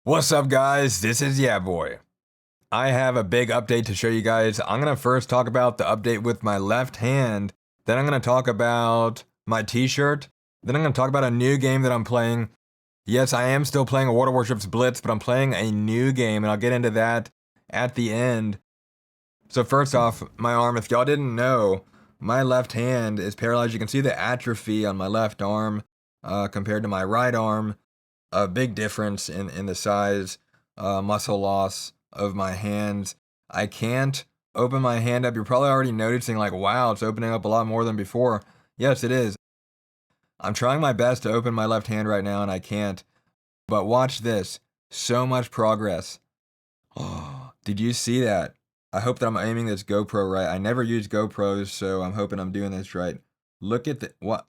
What's up, guys? This is YeahBuoy. I have a big update to show you guys. I'm going to first talk about the update with my left hand. Then I'm going to talk about my t-shirt. Then I'm going to talk about a new game that I'm playing. Yes, I am still playing Water Warships Blitz, but I'm playing a new game, and I'll get into that at the end. So first off, my arm, if y'all didn't know, my left hand is paralyzed. You can see the atrophy on my left arm compared to my right arm. A big difference in the size, muscle loss of my hands. I can't open my hand up. You're probably already noticing, like, wow, it's opening up a lot more than before. Yes, it is. I'm trying my best to open my left hand right now, and I can't. But watch this. So much progress. Oh, did you see that? I hope that I'm aiming this GoPro right. I never use GoPros, so I'm hoping I'm doing this right. Look at the, what?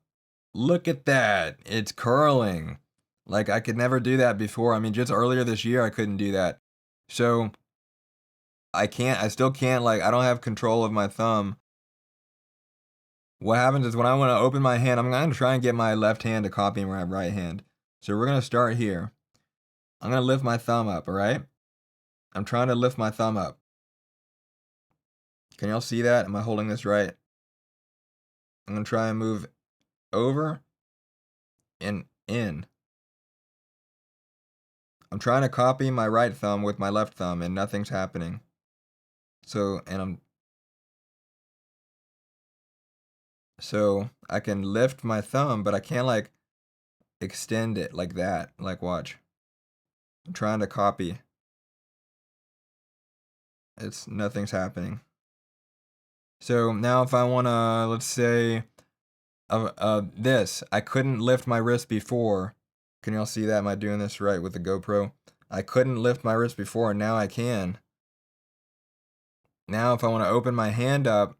Look at that. It's curling. Like, I could never do that before. I mean, just earlier this year, I couldn't do that. So, I still can't, like, I don't have control of my thumb. What happens is when I want to open my hand, I'm going to try and get my left hand to copy my right hand. So, we're going to start here. I'm going to lift my thumb up, all right? I'm trying to lift my thumb up. Can y'all see that? Am I holding this right? I'm going to try and move over and in. I'm trying to copy my right thumb with my left thumb, and nothing's happening. So I can lift my thumb, but I can't, like, extend it like that. Like, watch. I'm trying to copy. Nothing's happening. So now if I want to, let's say, this. I couldn't lift my wrist before. Can y'all see that? Am I doing this right with the GoPro? I couldn't lift my wrist before, and now I can. Now if I want to open my hand up,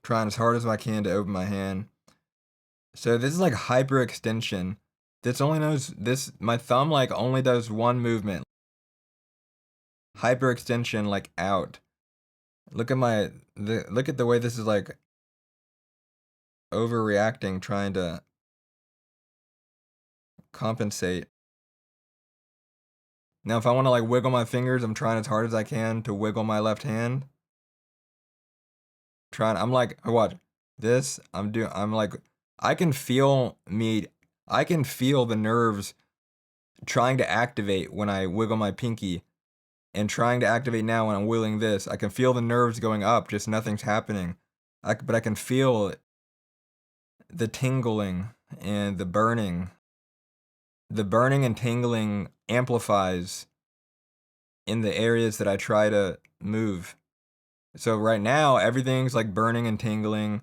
trying as hard as I can to open my hand. So this is like hyperextension. My thumb like only does one movement. Hyperextension, like, out. Look at the way this is like overreacting, trying to compensate. Now if I want to like wiggle my fingers, I'm trying as hard as I can to wiggle my left hand. I'm like, watch this. I'm like, I can feel the nerves trying to activate when I wiggle my pinky, and trying to activate now when I'm wiggling this. I can feel the nerves going up, just nothing's happening. But I can feel the tingling and the burning. The burning and tingling amplifies in the areas that I try to move. So right now, everything's like burning and tingling.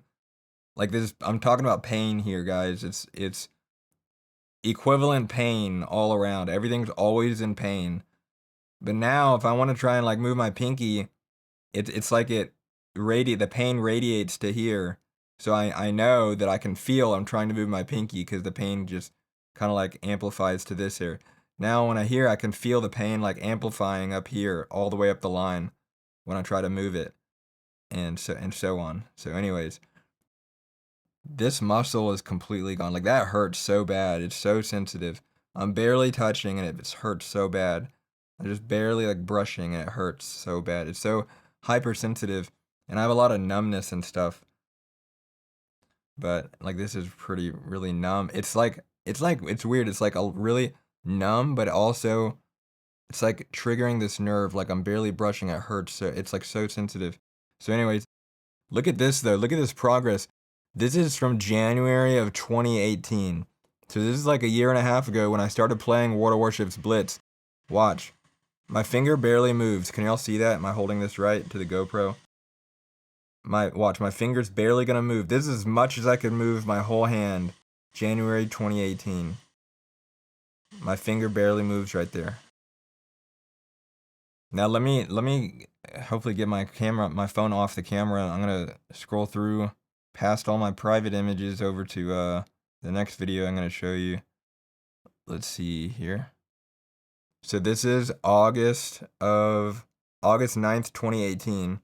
Like this, I'm talking about pain here, guys. It's equivalent pain all around. Everything's always in pain. But now, if I want to try and like move my pinky, it's like the pain radiates to here. So I know that I can feel I'm trying to move my pinky because the pain just kind of like amplifies to this here. Now when I can feel the pain like amplifying up here all the way up the line when I try to move it, and so on. So anyways, this muscle is completely gone. Like, that hurts so bad. It's so sensitive. I'm barely touching and it hurts so bad. I'm just barely like brushing and it hurts so bad. It's so hypersensitive, and I have a lot of numbness and stuff. But like, this is really numb. It's weird. It's like a really numb, but also it's like triggering this nerve. Like, I'm barely brushing, it hurts. So it's like so sensitive. So anyways, look at this though. Look at this progress. This is from January of 2018. So this is like a year and a half ago when I started playing Water Warships Blitz. Watch. My finger barely moves. Can y'all see that? Am I holding this right to the GoPro? Watch, my finger's barely gonna move. This is as much as I could move my whole hand. January 2018. My finger barely moves right there. Now let me hopefully get my phone off the camera. I'm gonna scroll through past all my private images over to the next video I'm gonna show you. Let's see here. So this is August 9th, 2018.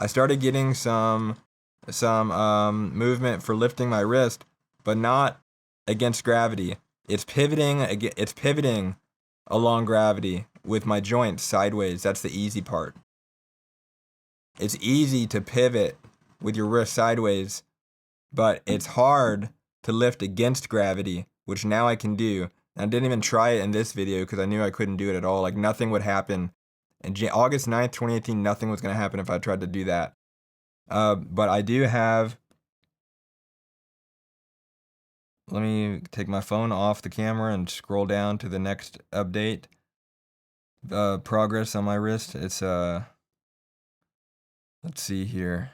I started getting some movement for lifting my wrist, but not against gravity. It's pivoting along gravity with my joints sideways. That's the easy part. It's easy to pivot with your wrist sideways, but it's hard to lift against gravity, which now I can do. And I didn't even try it in this video because I knew I couldn't do it at all. Like, nothing would happen. And August 9th, 2018, nothing was going to happen if I tried to do that. But I do have... Let me take my phone off the camera and scroll down to the next update. Progress on my wrist. It's, let's see here.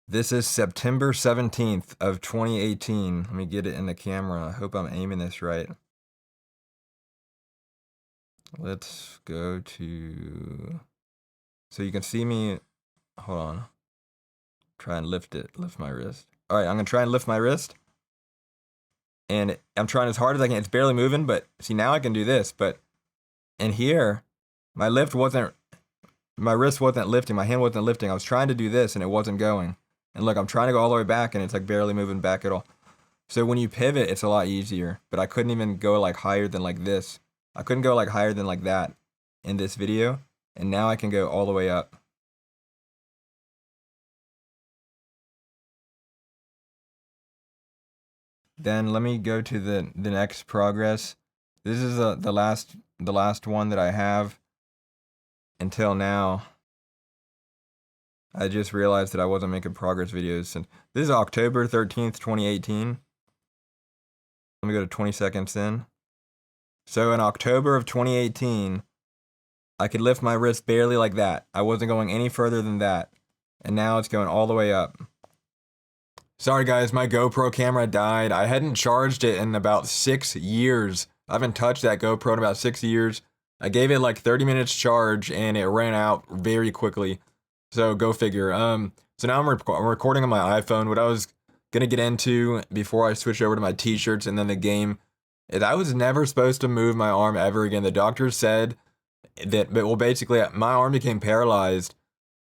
This is September 17th of 2018. Let me get it in the camera. I hope I'm aiming this right. Let's go to... So you can see me... Hold on. Try and lift my wrist. All right, I'm going to try and lift my wrist. And I'm trying as hard as I can. It's barely moving, but see, now I can do this. But in here, my wrist wasn't lifting. My hand wasn't lifting. I was trying to do this and it wasn't going. And look, I'm trying to go all the way back and it's like barely moving back at all. So when you pivot, it's a lot easier. But I couldn't even go like higher than like this. I couldn't go like higher than like that in this video. And now I can go all the way up. Then let me go to the next progress. This is the last one that I have until now. I just realized that I wasn't making progress videos since this is October 13th, 2018. Let me go to 20 seconds in. So in October of 2018, I could lift my wrist barely like that. I wasn't going any further than that. And now it's going all the way up. Sorry guys, my GoPro camera died. I hadn't charged it in about 6 years. I haven't touched that GoPro in about 6 years. I gave it like 30 minutes charge and it ran out very quickly. So go figure. So now I'm recording on my iPhone. What I was gonna get into before I switched over to my t-shirts and then the game is I was never supposed to move my arm ever again. The doctor said that, well, basically my arm became paralyzed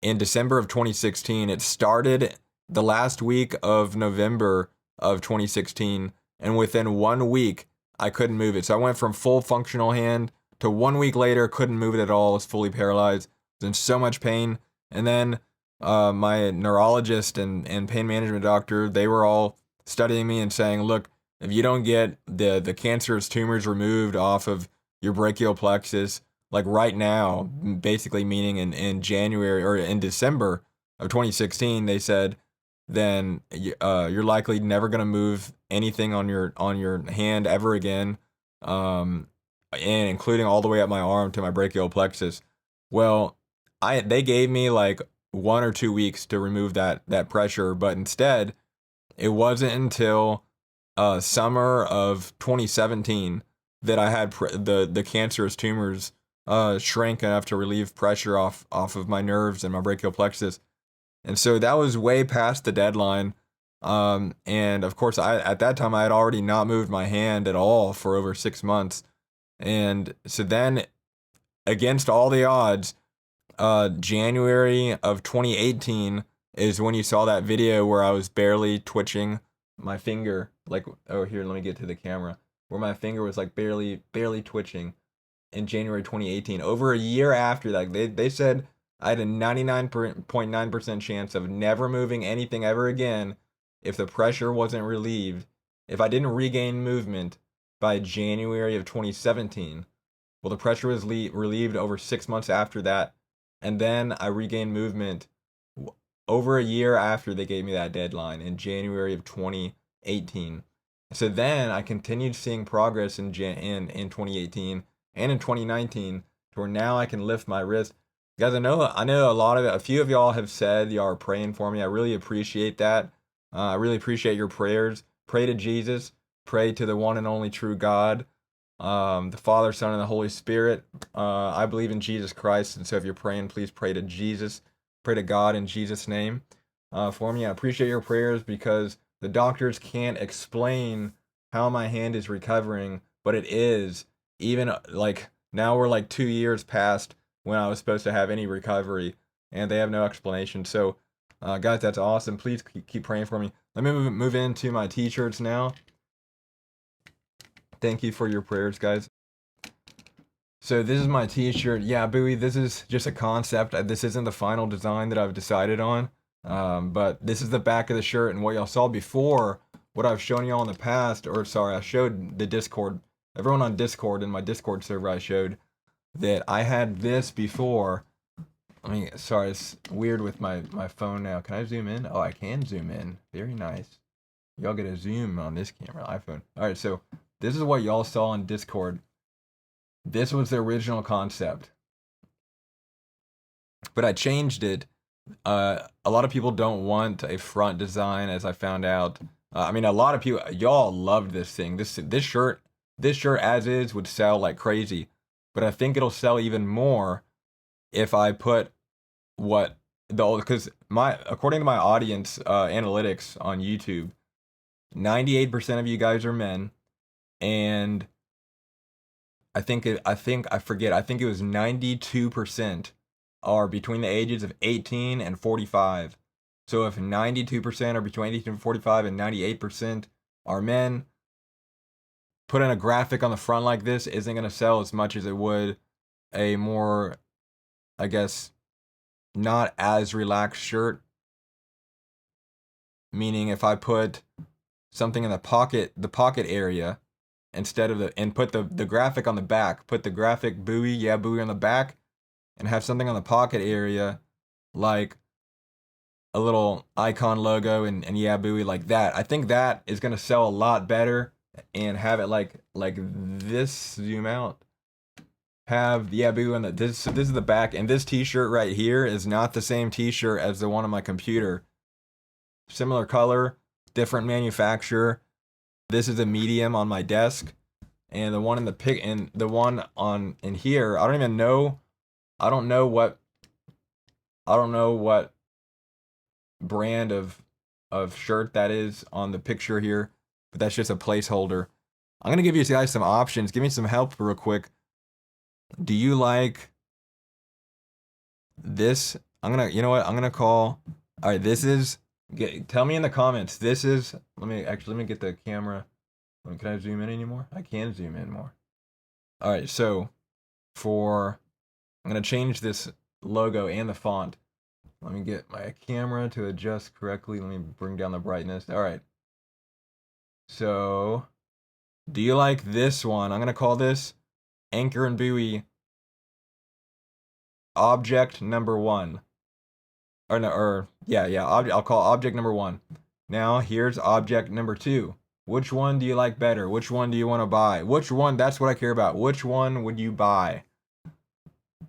in December of 2016. It started the last week of November of 2016, and within 1 week, I couldn't move it. So I went from full functional hand to 1 week later, couldn't move it at all, was fully paralyzed, was in so much pain. And then my neurologist and pain management doctor, they were all studying me and saying, look, if you don't get the cancerous tumors removed off of your brachial plexus, like right now, basically meaning in January or in December of 2016, they said, then you're likely never going to move anything on your hand ever again, and including all the way up my arm to my brachial plexus. Well, they gave me like 1 or 2 weeks to remove that pressure, but instead, it wasn't until summer of 2017 that I had the cancerous tumors shrink enough to relieve pressure off of my nerves and my brachial plexus. And so that was way past the deadline. And of course, at that time, I had already not moved my hand at all for over 6 months. And so then, against all the odds, January of 2018 is when you saw that video where I was barely twitching my finger. Like, oh, here, let me get to the camera. Where my finger was like barely twitching in January 2018. Over a year after that, they said I had a 99.9% chance of never moving anything ever again if the pressure wasn't relieved, if I didn't regain movement by January of 2017. Well, the pressure was relieved over 6 months after that, and then I regained movement over a year after they gave me that deadline in January of 2018. So then I continued seeing progress in 2018 and in 2019 to where now I can lift my wrist. Guys, I know a few of y'all have said y'all are praying for me. I really appreciate that. I really appreciate your prayers. Pray to Jesus. Pray to the one and only true God, the Father, Son, and the Holy Spirit. I believe in Jesus Christ, and so if you're praying, please pray to Jesus. Pray to God in Jesus' name for me. I appreciate your prayers because the doctors can't explain how my hand is recovering, but it is. Even like now we're like 2 years past when I was supposed to have any recovery, and they have no explanation. So, guys, that's awesome. Please keep praying for me. Let me move into my t-shirts now. Thank you for your prayers, guys. So this is my t-shirt. YeahBuoy, this is just a concept. This isn't the final design that I've decided on. But this is the back of the shirt, and what y'all saw before, what I've shown y'all in the past, or sorry, I showed the Discord, everyone on Discord, in my Discord server, I showed that I had this before. I mean, sorry, it's weird with my phone now. Can I zoom in? Oh, I can zoom in. Very nice. Y'all get a zoom on this camera, iPhone. Alright, so this is what y'all saw on Discord. This was the original concept. But I changed it. A lot of people don't want a front design, as I found out. I mean, a lot of people, y'all loved this thing. This shirt as is would sell like crazy. But I think it'll sell even more if I put because according to my audience analytics on YouTube, 98% of you guys are men, and I think it was 92% are between the ages of 18 and 45. So if 92% are between 18 and 45 and 98% are men, putting a graphic on the front like this isn't going to sell as much as it would a more, I guess, not as relaxed shirt. Meaning if I put something in the pocket area instead of and put the graphic on the back, put the graphic YeahBuoy on the back, and have something on the pocket area like a little icon logo and YeahBuoy like that. I think that is going to sell a lot better, and have it like this, zoom out, have YeahBuoy on this is the back, and this t-shirt right here is not the same t-shirt as the one on my computer. Similar color, different manufacturer. This is a medium on my desk, and the one in the one on in here, I don't know what brand of shirt that is on the picture here, but that's just a placeholder. I'm gonna give you guys some options. Give me some help real quick. Do you like this? You know what? I'm gonna call. All right, this is. Tell me in the comments. This is. Let me get the camera. Can I zoom in anymore? I can zoom in more. All right, so I'm gonna change this logo and the font. Let me get my camera to adjust correctly. Let me bring down the brightness. All right. So, do you like this one? I'm gonna call this Anchor and Buoy object number 1. I'll call object number 1. Now here's object number 2. Which one do you like better? Which one do you want to buy? Which one? That's what I care about. Which one would you buy?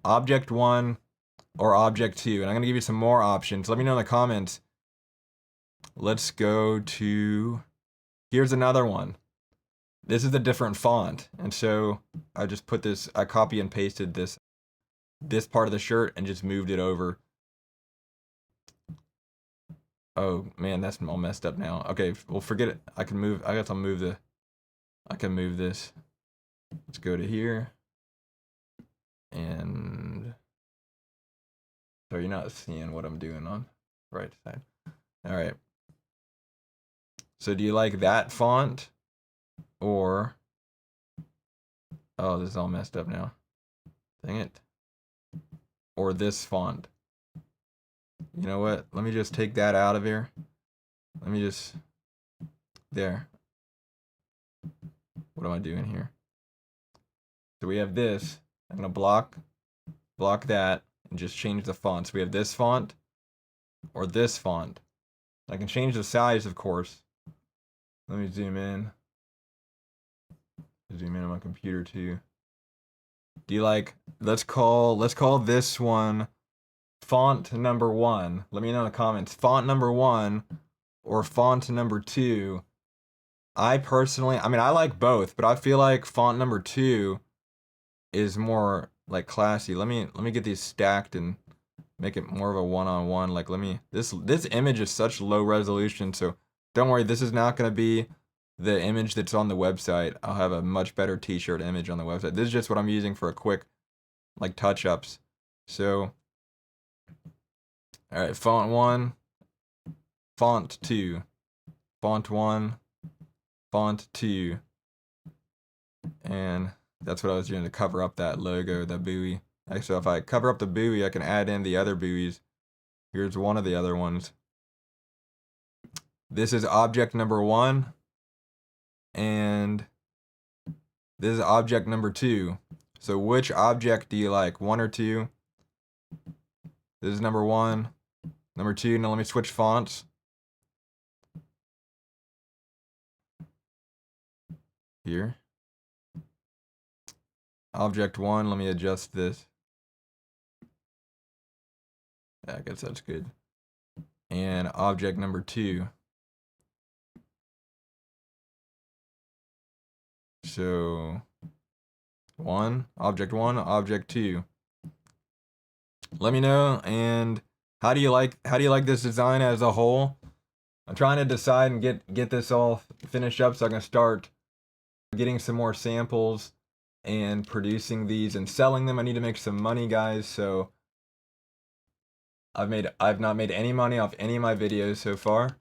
Object 1 or object 2? And I'm gonna give you some more options. Let me know in the comments. Let's go to. Here's another one. This is a different font, and so I just put this. I copy and pasted this part of the shirt and just moved it over. Oh man, that's all messed up now. Okay, well forget it. I can move this. Let's go to here. And so you're not seeing what I'm doing on the right side. All right. So do you like that font, or oh, this is all messed up now. Dang it. Or this font? You know what? Let me just take that out of here. Let me just, there. What am I doing here? So we have this. I'm gonna block that and just change the font. So we have this font or this font. I can change the size, of course. Let me zoom in. Zoom in on my computer too. Do you like, let's call this one font number 1. Let me know in the comments. Font number 1 or font number 2. I personally, I mean, I like both, but I feel like font number 2 is more like classy. Let me get these stacked and make it more of a one-on-one. Like this image is such low resolution, so don't worry, this is not gonna be the image that's on the website. I'll have a much better t-shirt image on the website. This is just what I'm using for a quick like touch-ups. So all right, font 1, font 2, font 1, font 2. And that's what I was doing to cover up that logo, that buoy. So if I cover up the buoy, I can add in the other buoys. Here's one of the other ones. This is object number 1. And this is object number 2. So which object do you like, 1 or 2? This is number 1. Number 2, now let me switch fonts. Here. Object 1, let me adjust this. Yeah, I guess that's good. And object number 2. So object 1, object 2. Let me know, and how do you like this design as a whole? I'm trying to decide and get this all finished up so I can start getting some more samples and producing these and selling them. I need to make some money, guys, so I've not made any money off any of my videos so far,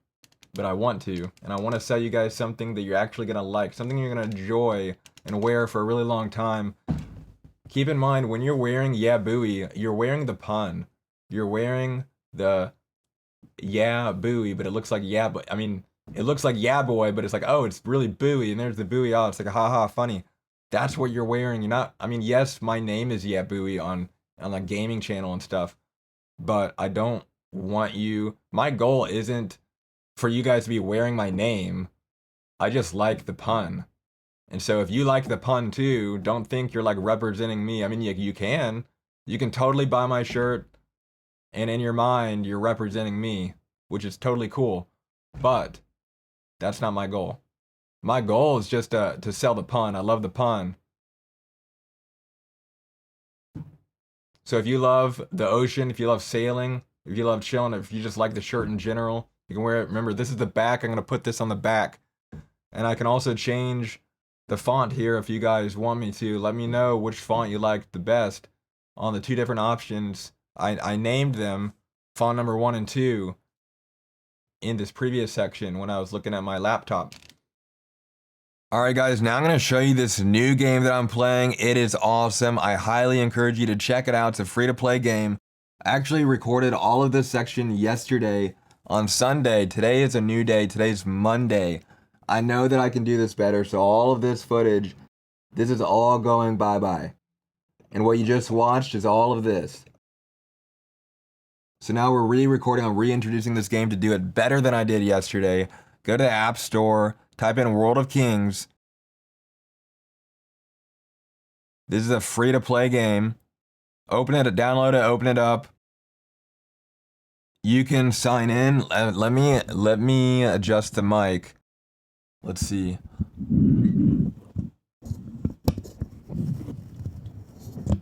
but I want to, and I want to sell you guys something that you're actually gonna like, something you're gonna enjoy and wear for a really long time. Keep in mind, when you're wearing YeahBuoy, you're wearing the pun. You're wearing the YeahBuoy, but it looks like I mean, it looks like YeahBuoy, but it's like, oh, it's really buoy, and there's the buoy. Oh, it's like, haha, funny. That's what you're wearing. You're not, I mean, yes, my name is YeahBuoy on a gaming channel and stuff, but I don't want you, my goal isn't for you guys to be wearing my name. I just like the pun. And so if you like the pun too, don't think you're like representing me. I mean, you can totally buy my shirt, and in your mind, you're representing me, which is totally cool. But that's not my goal. My goal is just to sell the pun. I love the pun. So if you love the ocean, if you love sailing, if you love chilling, if you just like the shirt in general, you can wear it. Remember, this is the back. I'm going to put this on the back. And I can also change the font here if you guys want me to. Let me know which font you like the best on the 2 different options. I named them font number 1 and 2 in this previous section when I was looking at my laptop. Alright guys, now I'm going to show you this new game that I'm playing. It is awesome. I highly encourage you to check it out. It's a free-to-play game. I actually recorded all of this section yesterday on Sunday. Today is a new day. Today's Monday. I know that I can do this better, so all of this footage, this is all going bye-bye. And what you just watched is all of this. So now we're re-recording, I'm reintroducing this game to do it better than I did yesterday. Go to the App Store, type in World of Kings. This is a free-to-play game. Open it, download it, open it up. You can sign in. Let me adjust the mic. Let's see.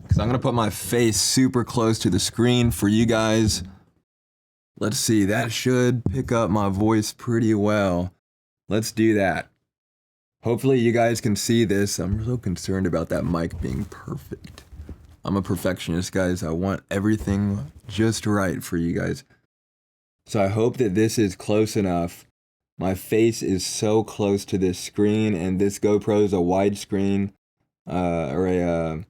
Because I'm going to put my face super close to the screen for you guys. Let's see. That should pick up my voice pretty well. Let's do that. Hopefully you guys can see this. I'm so concerned about that mic being perfect. I'm a perfectionist, guys. I want everything just right for you guys. So I hope that this is close enough. My face is so close to this screen, and this GoPro is a widescreen, or a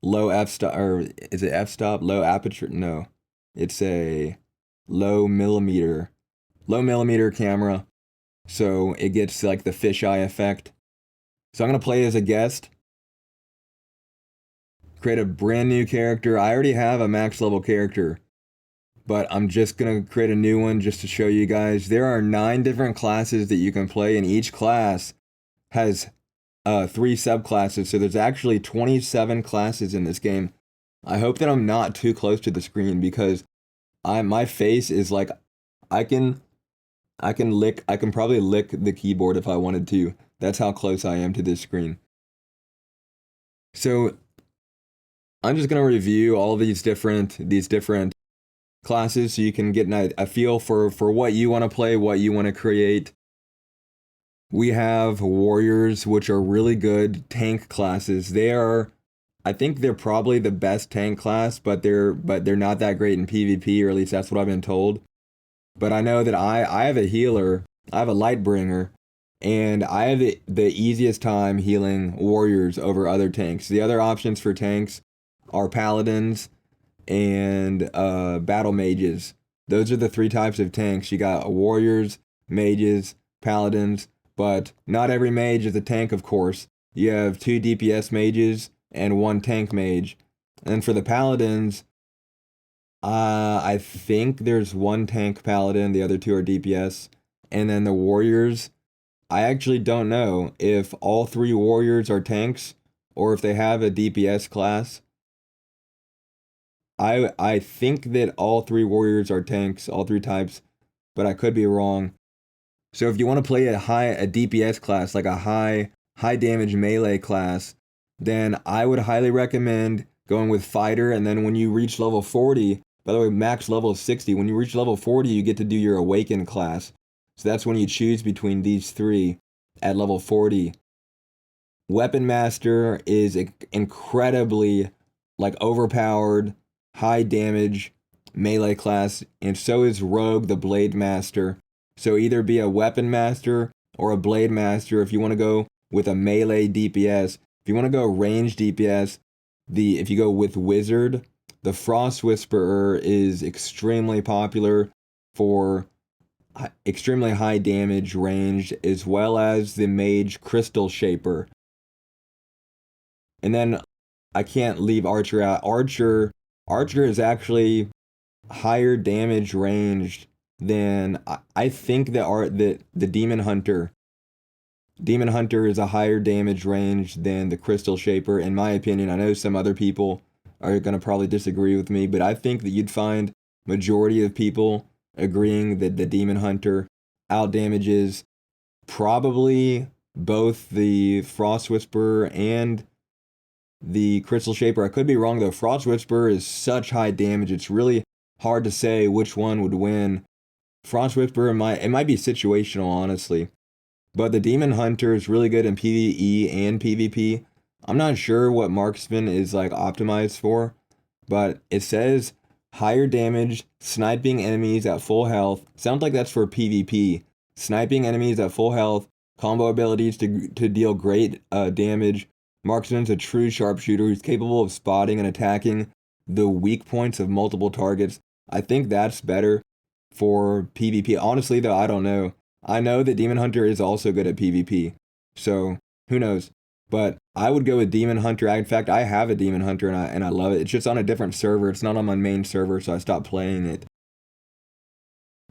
low f-stop, or is it f-stop? Low aperture? No, it's a low millimeter camera, so it gets like the fisheye effect. So I'm gonna play as a guest, create a brand new character. I already have a max level character, but I'm just gonna create a new one just to show you guys. There are 9 different classes that you can play, and each class has 3 subclasses, so there's actually 27 classes in this game. I hope that I'm not too close to the screen, because my face is like, I can probably lick the keyboard if I wanted to. That's how close I am to this screen. So I'm just gonna review all these different classes so you can get a feel for what you want to play, what you want to create. We have warriors, which are really good tank classes. I think they're probably the best tank class, but they're not that great in PvP, or at least that's what I've been told. But I know that I have a healer, I have a Lightbringer, And I have the easiest time healing warriors over other tanks. The other options for tanks are paladins and battle mages. Those are the three types of tanks. You got warriors, mages, paladins, but not every mage is a tank, of course. You have 2 DPS mages and 1 tank mage. And for the paladins, I think there's 1 tank paladin, the other 2 are DPS. And then the warriors, I actually don't know if all 3 warriors are tanks or if they have a DPS class. I think that all 3 warriors are tanks, all 3 types, but I could be wrong. So if you want to play a DPS class, like a high damage melee class, then I would highly recommend going with fighter. And then when you reach level 40, by the way, max level is 60. When you reach level 40, you get to do your awaken class. So that's when you choose between these 3 at level 40. Weapon Master is incredibly like overpowered, high damage melee class, and so is Rogue the Blade Master. So either be a Weapon Master or a Blade Master if you want to go with a melee DPS. If you want to go range DPS, if you go with Wizard, the Frost Whisperer is extremely popular for extremely high damage range, as well as the Mage Crystal Shaper. And then I can't leave Archer out. Archer is actually higher damage ranged than I think that the Demon Hunter. Demon Hunter is a higher damage range than the Crystal Shaper, in my opinion. I know some other people are going to probably disagree with me, but I think that you'd find majority of people agreeing that the Demon Hunter outdamages probably both the Frost Whisperer and the Crystal Shaper. I could be wrong though. Frost Whisperer is such high damage, it's really hard to say which one would win. Frost Whisperer, it might be situational, honestly. But the Demon Hunter is really good in PvE and PvP. I'm not sure what Marksman is like optimized for, but it says higher damage, sniping enemies at full health. Sounds like that's for PvP. Sniping enemies at full health, combo abilities to deal great damage. Marksman's a true sharpshooter who's capable of spotting and attacking the weak points of multiple targets. I think that's better for PvP. Honestly, though, I don't know. I know that Demon Hunter is also good at PvP, so who knows? But I would go with Demon Hunter. In fact, I have a Demon Hunter and I love it. It's just on a different server. It's not on my main server, so I stopped playing it.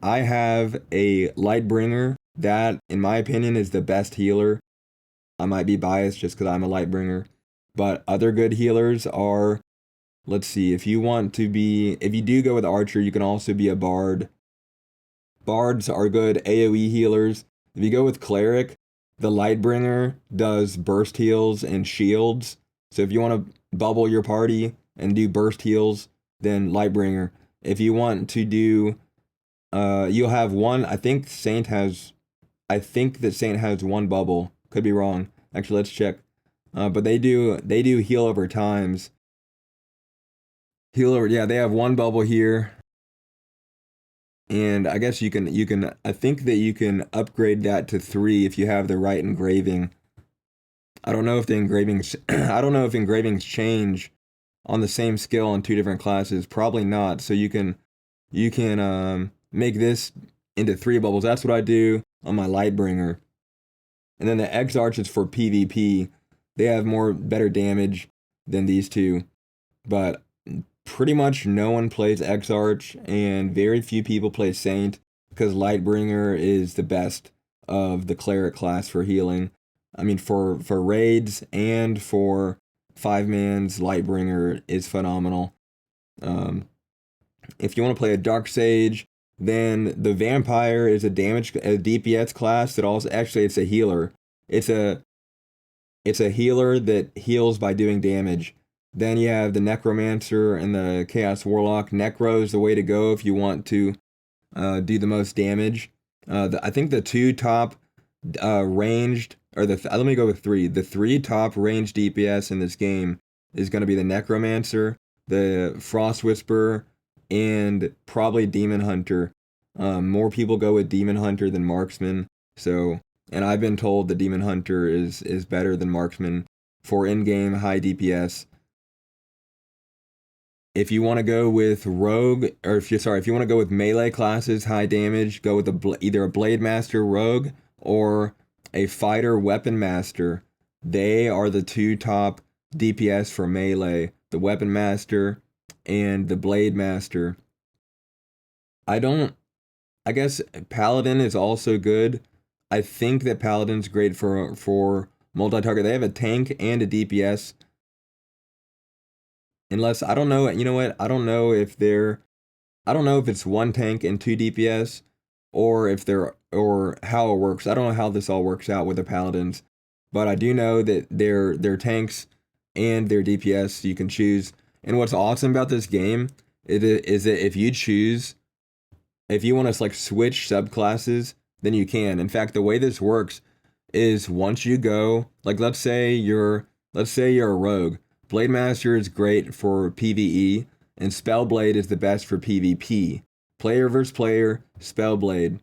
I have a Lightbringer that, in my opinion, is the best healer. I might be biased just because I'm a Lightbringer, but other good healers are, let's see, if you do go with Archer, you can also be a Bard. Bards are good AoE healers. If you go with Cleric, the Lightbringer does burst heals and shields. So if you want to bubble your party and do burst heals, then Lightbringer. If you want to do, you'll have one, I think that Saint has 1 bubble. Could be wrong. Actually, let's check. But they do heal over times. Yeah, they have 1 bubble here. And I guess I think that you can upgrade that to 3 if you have the right engraving. I don't know if engravings change on the same skill on 2 different classes. Probably not. So you can make this into 3 bubbles. That's what I do on my Lightbringer. And then the X-Arch is for PvP. They have better damage than these 2. But pretty much no one plays X-Arch, and very few people play Saint, because Lightbringer is the best of the Cleric class for healing. I mean, for raids and for 5-mans, Lightbringer is phenomenal. If you want to play a Dark Sage, then the Vampire is a DPS class that also, actually, it's a healer. It's a healer that heals by doing damage. Then you have the Necromancer and the Chaos Warlock. Necro is the way to go if you want to do the most damage. I think the 2 top ranged, or let me go with 3. The 3 top ranged DPS in this game is going to be the Necromancer, the Frost Whisperer, and probably Demon Hunter. More people go with Demon Hunter than Marksman, so And I've been told the Demon Hunter is better than Marksman for in-game high DPS. If you want to go with Rogue, or if you want to go with melee classes, high damage, go with either a Blade Master Rogue or a Fighter Weapon Master. They are the two top DPS for melee, the Weapon Master and the Blade Master. I guess Paladin is also good. I think that Paladin's great for multi-target. They have a tank and a DPS. Unless, I don't know, you know what? I don't know if it's one tank and two DPS, or how it works. I don't know how this all works out with the Paladins, but I do know that their tanks and their DPS you can choose. And what's awesome about this game is that if you want to like switch subclasses, then you can. In fact, the way this works is once you go, like let's say you're a rogue. Blade Master is great for PvE, and Spellblade is the best for PvP. Player versus player, Spellblade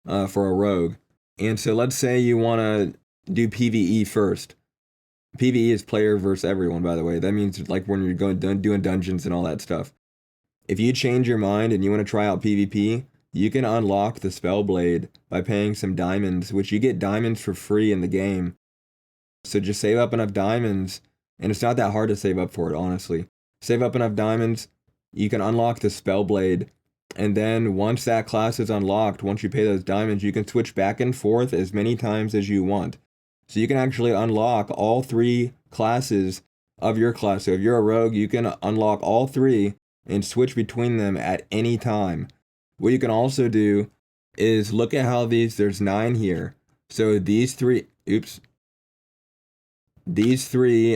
for a rogue. And so let's say you want to do PvE first. PvE is player versus everyone, by the way. That means like when you're doing dungeons and all that stuff. If you change your mind and you want to try out PvP, you can unlock the Spellblade by paying some diamonds, which you get diamonds for free in the game. So just save up enough diamonds. And it's not that hard to save up for it, honestly. Save up enough diamonds, you can unlock the Spellblade. And then once that class is unlocked, once you pay those diamonds, you can switch back and forth as many times as you want. So you can actually unlock all three classes of your class. So if you're a rogue, you can unlock all three and switch between them at any time. What you can also do is look at how there's 9 here. So these three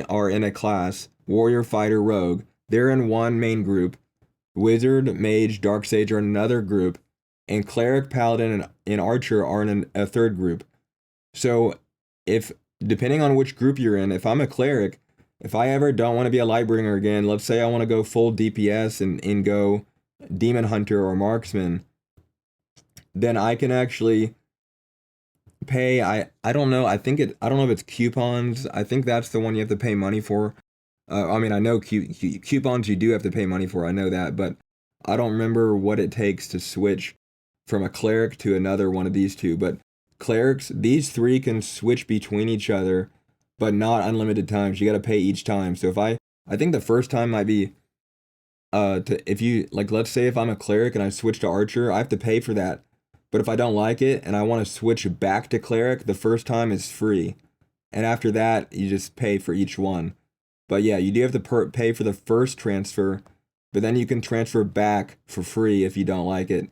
are in a class, Warrior, Fighter, Rogue. They're in one main group. Wizard, Mage, Dark Sage are in another group. And Cleric, Paladin, and Archer are in a third group. So depending on which group you're in, if I'm a Cleric, if I ever don't want to be a Lightbringer again, let's say I want to go full DPS and go Demon Hunter or Marksman, then I can actually pay, I don't know, I don't know if it's coupons. I think that's the one you have to pay money for. I mean, I know coupons you do have to pay money for, I know that, but I don't remember what it takes to switch from a Cleric to another one of these two. But Clerics, these three can switch between each other, but not unlimited times. You got to pay each time. So I think the first time might be, let's say if I'm a Cleric and I switch to Archer, I have to pay for that. But if I don't like it and I want to switch back to Cleric, the first time is free. And after that, you just pay for each one. But yeah, you do have to pay for the first transfer, but then you can transfer back for free if you don't like it.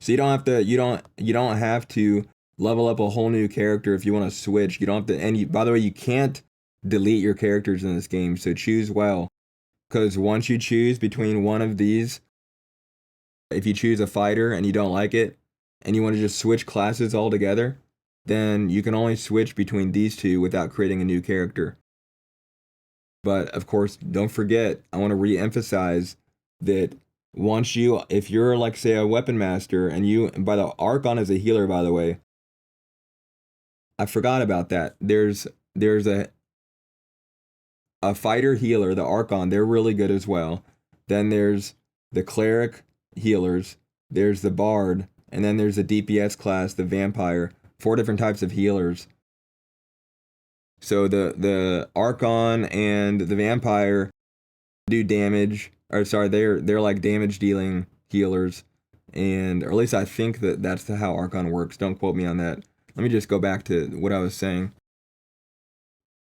So you don't have to level up a whole new character if you want to switch. You don't have to, and by the way, you can't delete your characters in this game, so choose well. Because once you choose between one of these, if you choose a fighter and you don't like it, and you want to just switch classes altogether, then you can only switch between these two without creating a new character. But of course, don't forget, I want to re-emphasize that if you're like say a weapon master and by the Archon is a healer, by the way. I forgot about that. There's a fighter healer, the Archon, they're really good as well. Then there's the Cleric healers, there's the Bard, and then there's the DPS class, the Vampire. 4 different types of healers. So the Archon and the Vampire do damage, or sorry, they're like damage dealing healers, or at least I think that's how Archon works. Don't quote me on that. Let me just go back to what I was saying.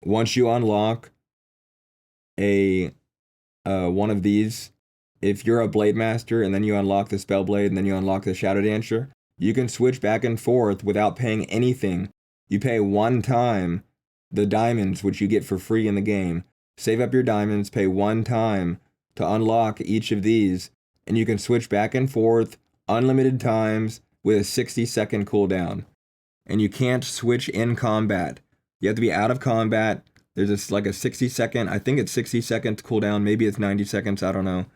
Once you unlock one of these, if you're a Blade Master and then you unlock the Spellblade and then you unlock the Shadow Dancer, you can switch back and forth without paying anything. You pay one time the diamonds, which you get for free in the game. Save up your diamonds, pay one time to unlock each of these, and you can switch back and forth unlimited times with a 60-second cooldown. And you can't switch in combat. You have to be out of combat. There's like a 60-second, I think it's 60 seconds cooldown, maybe it's 90 seconds, I don't know.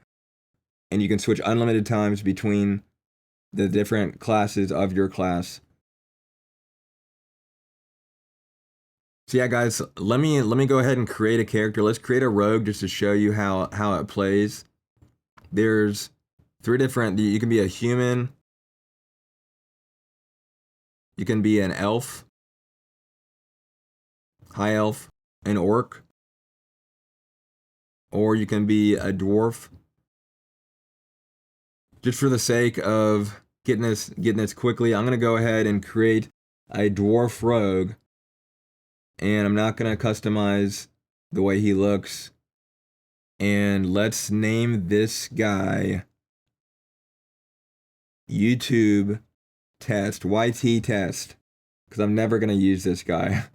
And you can switch unlimited times between the different classes of your class. So yeah, guys, let me go ahead and create a character. Let's create a rogue just to show you how it plays. There's three different. You can be a human, you can be an elf, high elf, an orc, or you can be a dwarf. Just for the sake of getting this quickly, I'm gonna go ahead and create a dwarf rogue, and I'm not gonna customize the way he looks. And let's name this guy YouTube test, YT test, because I'm never gonna use this guy.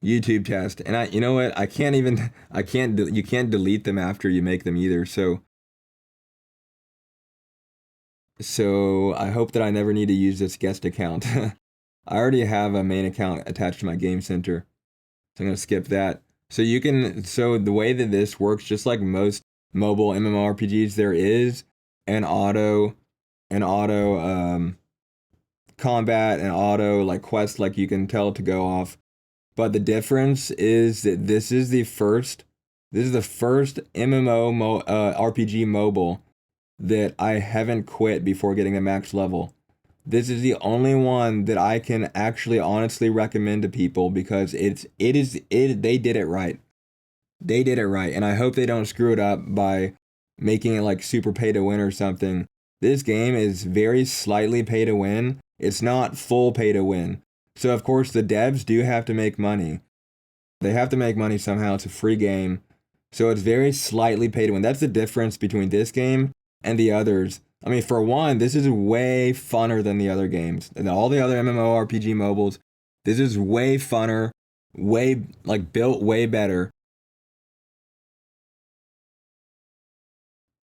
YouTube test, and you know what? I can't, you can't delete them after you make them either. So I hope that I never need to use this guest account. I already have a main account attached to my game center, so I'm gonna skip that. So the way that this works, just like most mobile MMORPGs, there is an auto combat and auto like quest, like you can tell to go off. But the difference is that this is the first RPG mobile that I haven't quit before getting a max level. This is the only one that I can actually honestly recommend to people because they did it right. They did it right, and I hope they don't screw it up by making it like super pay to win or something. This game is very slightly pay to win. It's not full pay to win. So of course the devs do have to make money. They have to make money somehow. It's a free game. So it's very slightly pay to win. That's the difference between this game and the others. I mean, for one, this is way funner than the other games. And all the other MMORPG mobiles, this is way funner, way, like, built way better.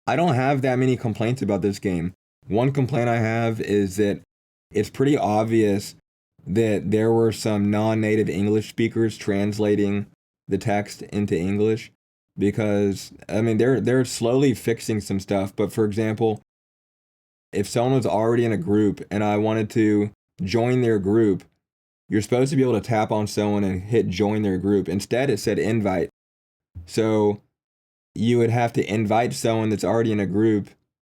I don't have that many complaints about this game. One complaint I have is that it's pretty obvious that there were some non-native English speakers translating the text into English, because I mean they're slowly fixing some stuff. But for example, if someone was already in a group and I wanted to join their group, you're supposed to be able to tap on someone and hit join their group. Instead, it said invite. So you would have to invite someone that's already in a group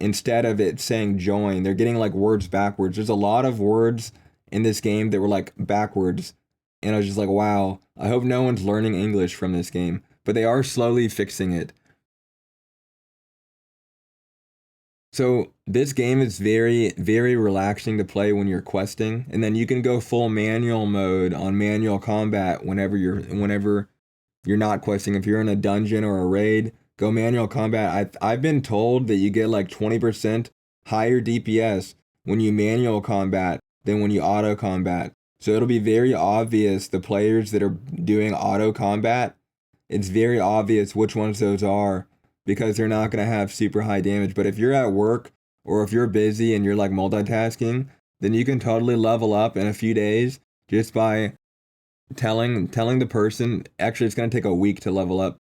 instead of it saying join. They're getting like words backwards. There's a lot of words in this game that were like backwards. And I was just like, wow, I hope no one's learning English from this game. But they are slowly fixing it. So this game is very, very relaxing to play when you're questing. And then you can go full manual mode on manual combat whenever you're not questing. If you're in a dungeon or a raid, go manual combat. I've been told that you get like 20% higher DPS when you manual combat than when you auto combat. So it'll be very obvious, the players that are doing auto combat, it's very obvious which ones those are, because they're not going to have super high damage. But if you're at work or if you're busy and you're like multitasking, then you can totally level up in a few days just by telling the person. Actually, it's going to take a week to level up,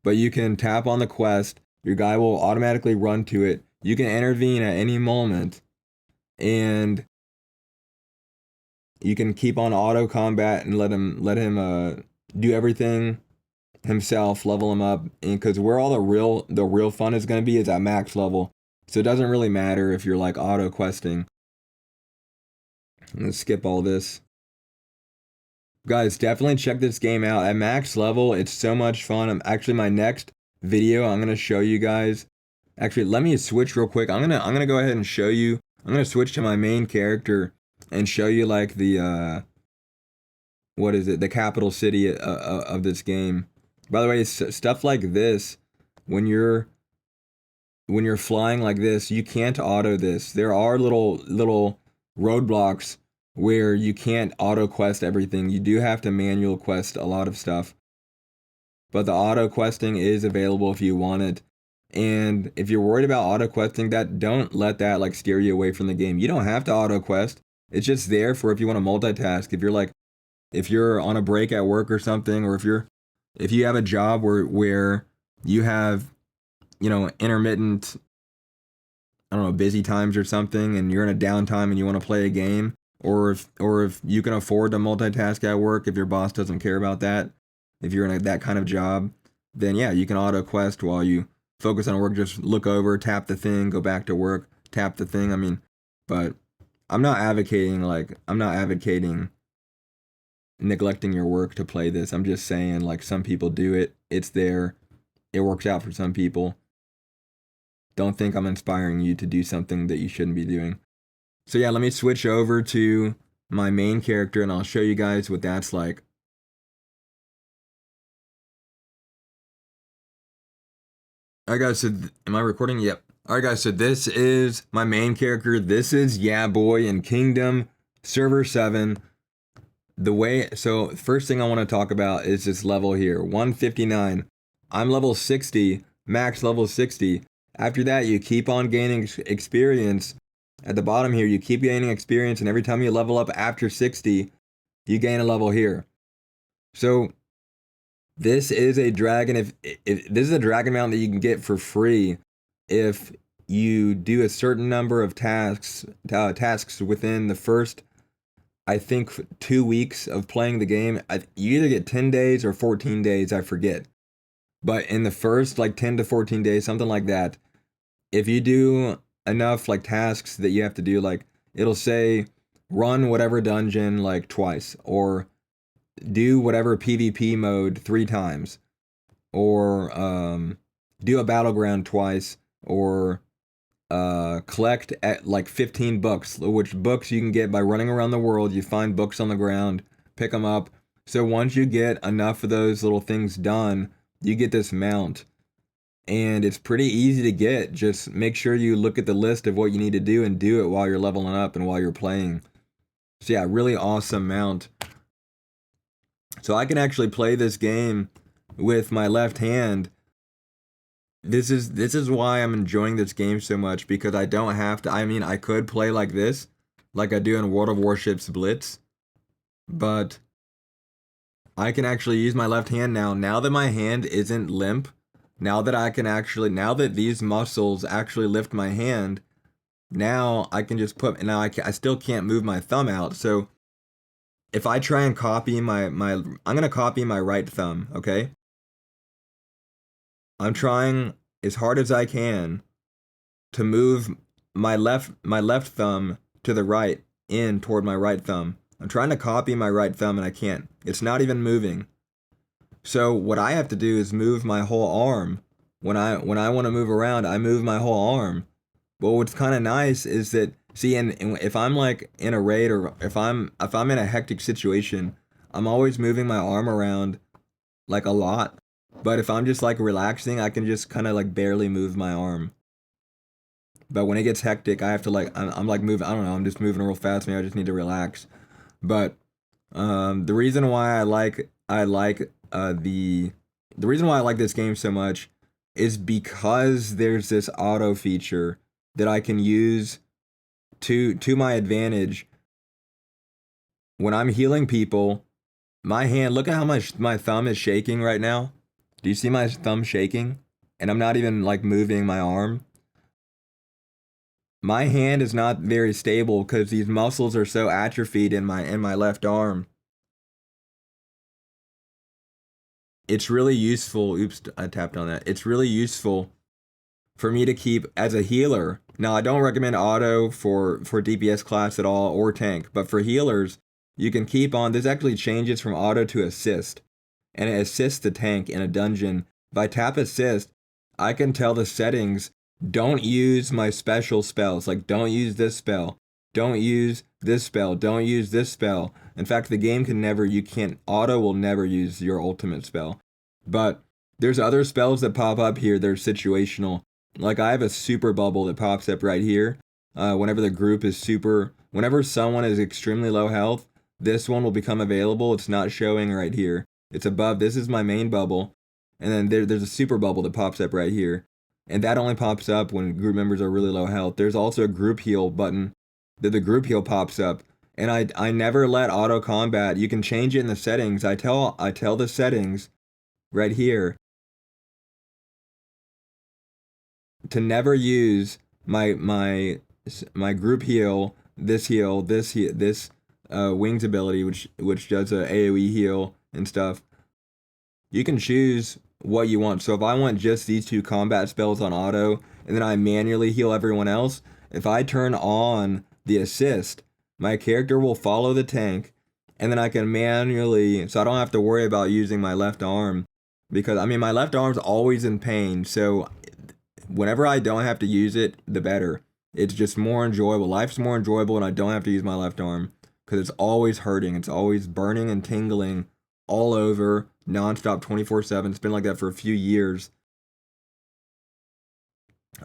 but you can tap on the quest, your guy will automatically run to it, you can intervene at any moment, and you can keep on auto combat and let him do everything himself, level him up. And because where all the real fun is going to be is at max level, so it doesn't really matter if you're like auto questing. I'm gonna skip all this. Guys, definitely check this game out. At max level, it's so much fun. Actually, my next video, I'm gonna show you guys. Actually, let me switch real quick. I'm gonna go ahead and show you. I'm gonna switch to my main character and show you like the what is it? The capital city of this game. By the way, stuff like this, when you're flying like this, you can't auto this. There are little roadblocks where you can't auto quest everything. You do have to manual quest a lot of stuff. But the auto questing is available if you want it. And if you're worried about auto questing, don't let that like steer you away from the game. You don't have to auto quest. It's just there for if you want to multitask. If you're on a break at work or something, or if you have a job where you have, intermittent, I don't know, busy times or something, and you're in a downtime and you want to play a game, or if you can afford to multitask at work, if your boss doesn't care about that, if you're in that kind of job, then yeah, you can auto quest while you focus on work. Just look over, tap the thing, go back to work, tap the thing. I mean, but I'm not advocating neglecting your work to play this. I'm just saying, like, some people do it. It's there. It works out for some people. Don't think I'm inspiring you to do something that you shouldn't be doing. So yeah, let me switch over to my main character and I'll show you guys what that's like. Alright guys, so am I recording? Yep. Alright guys, so this is my main character. This is YeahBuoy in Kingdom Server 7. So first thing I want to talk about is this level here, 159. I'm level 60, max level 60. After that, you keep on gaining experience. At the bottom here, you keep gaining experience, and every time you level up after 60, you gain a level here. So this is a dragon. If this is a dragon mount that you can get for free if you do a certain number of tasks within the first, I think, 2 weeks of playing the game. You either get 10 days or 14 days, I forget. But in the first, like, 10 to 14 days, something like that, if you do enough, like, tasks that you have to do, like, it'll say, run whatever dungeon, like, twice, or do whatever PvP mode 3 times, or do a battleground twice, or collect at like 15 books, which books you can get by running around the world. You find books on the ground, pick them up. So once you get enough of those little things done, you get this mount. And it's pretty easy to get. Just make sure you look at the list of what you need to do and do it while you're leveling up and while you're playing. So yeah, really awesome mount. So I can actually play this game with my left hand. This is why I'm enjoying this game so much, because I don't have to. I mean, I could play like this, like I do in World of Warships Blitz, but I can actually use my left hand now. Now that my hand isn't limp, now that these muscles actually lift my hand, now I can just I still can't move my thumb out. So if I try and copy I'm gonna copy my right thumb, okay? I'm trying as hard as I can to move my left thumb to the right, in toward my right thumb. I'm trying to copy my right thumb and I can't. It's not even moving. So what I have to do is move my whole arm. When I want to move around, I move my whole arm. But what's kind of nice is that, see, and if I'm like in a raid, or if I'm in a hectic situation, I'm always moving my arm around like a lot. But if I'm just like relaxing, I can just kind of like barely move my arm. But when it gets hectic, I have to like, I'm like moving, I don't know, I'm just moving real fast. Maybe I just need to relax. But the reason why the reason why I like this game so much is because there's this auto feature that I can use to my advantage. When I'm healing people, my hand, look at how much my thumb is shaking right now. Do you see my thumb shaking? And I'm not even like moving my arm. My hand is not very stable because these muscles are so atrophied in my left arm. It's really useful. Oops, I tapped on that. It's really useful for me to keep as a healer. Now, I don't recommend auto for DPS class at all, or tank, but for healers, you can keep on. This actually changes from auto to assist, and it assists the tank in a dungeon. If I tap assist, I can tell the settings, don't use my special spells. Like, don't use this spell. Don't use this spell. Don't use this spell. In fact, the game auto will never use your ultimate spell. But there's other spells that pop up here that are situational. Like, I have a super bubble that pops up right here. Whenever someone is extremely low health, this one will become available. It's not showing right here. It's above. This is my main bubble. And then there's a super bubble that pops up right here. And that only pops up when group members are really low health. There's also a group heal button that the group heal pops up. And I never let auto combat. You can change it in the settings. I tell the settings right here to never use my group heal this heal, this wings ability, which does a AoE heal and stuff. You can choose what you want. So if I want just these 2 combat spells on auto, and then I manually heal everyone else, if I turn on the assist, my character will follow the tank, and then I can manually, so I don't have to worry about using my left arm, because I mean my left arm's always in pain, so whenever I don't have to use it, the better. It's just more enjoyable. Life's more enjoyable when I don't have to use my left arm, because it's always hurting. It's always burning and tingling all over, nonstop, 24/7. It's been like that for a few years.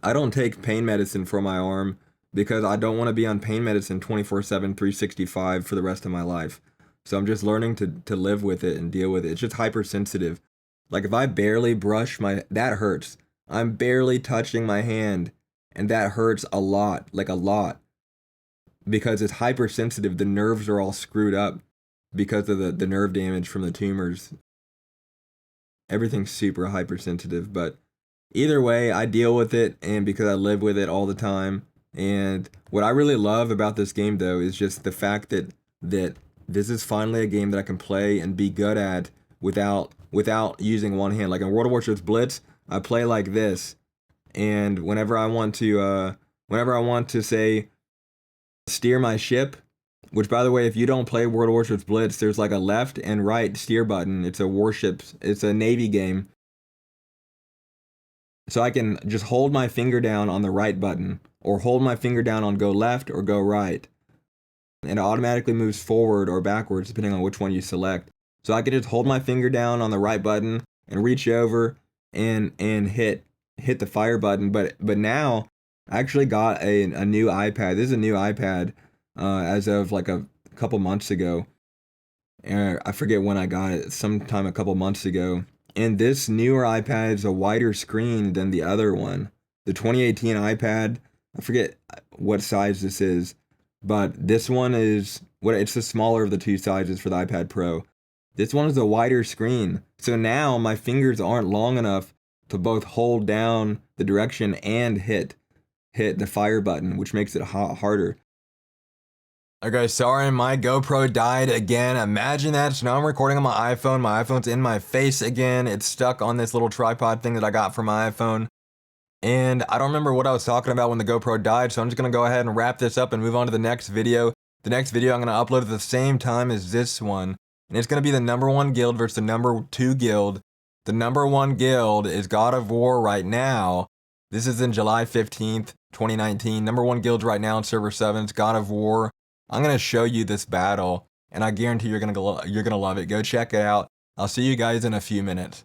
I don't take pain medicine for my arm because I don't want to be on pain medicine 24/7, 365 for the rest of my life. So I'm just learning to live with it and deal with it. It's just hypersensitive. Like if I barely brush that hurts. I'm barely touching my hand, and that hurts a lot, like a lot. Because it's hypersensitive, the nerves are all screwed up because of the nerve damage from the tumors. Everything's super hypersensitive, but either way, I deal with it, and because I live with it all the time. And what I really love about this game, though, is just the fact that this is finally a game that I can play and be good at without using one hand. Like in World of Warships Blitz, I play like this, and whenever I want to say steer my ship, which by the way, if you don't play World of Warships Blitz, there's like a left and right steer button. It's a Navy game. So I can just hold my finger down on the right button, or hold my finger down on go left or go right, and it automatically moves forward or backwards depending on which one you select. So I can just hold my finger down on the right button and reach over and hit the fire button. But now I actually got a new iPad. This is a new iPad as of like a couple months ago. I forget when I got it, sometime a couple months ago. And this newer iPad is a wider screen than the other one. The 2018 iPad, I forget what size this is, but this one is it's the smaller of the 2 sizes for the iPad Pro. This one is a wider screen. So now my fingers aren't long enough to both hold down the direction and hit the fire button, which makes it harder. Okay, sorry, my GoPro died again. Imagine that. So now I'm recording on my iPhone. My iPhone's in my face again. It's stuck on this little tripod thing that I got for my iPhone. And I don't remember what I was talking about when the GoPro died, so I'm just going to go ahead and wrap this up and move on to the next video. The next video I'm going to upload at the same time as this one. And it's going to be the #1 guild versus the #2 guild. The #1 guild is God of War right now. This is in July 15th, 2019. #1 guild right now in server 7. It's God of War. I'm going to show you this battle, and I guarantee you're going to love it. Go check it out. I'll see you guys in a few minutes.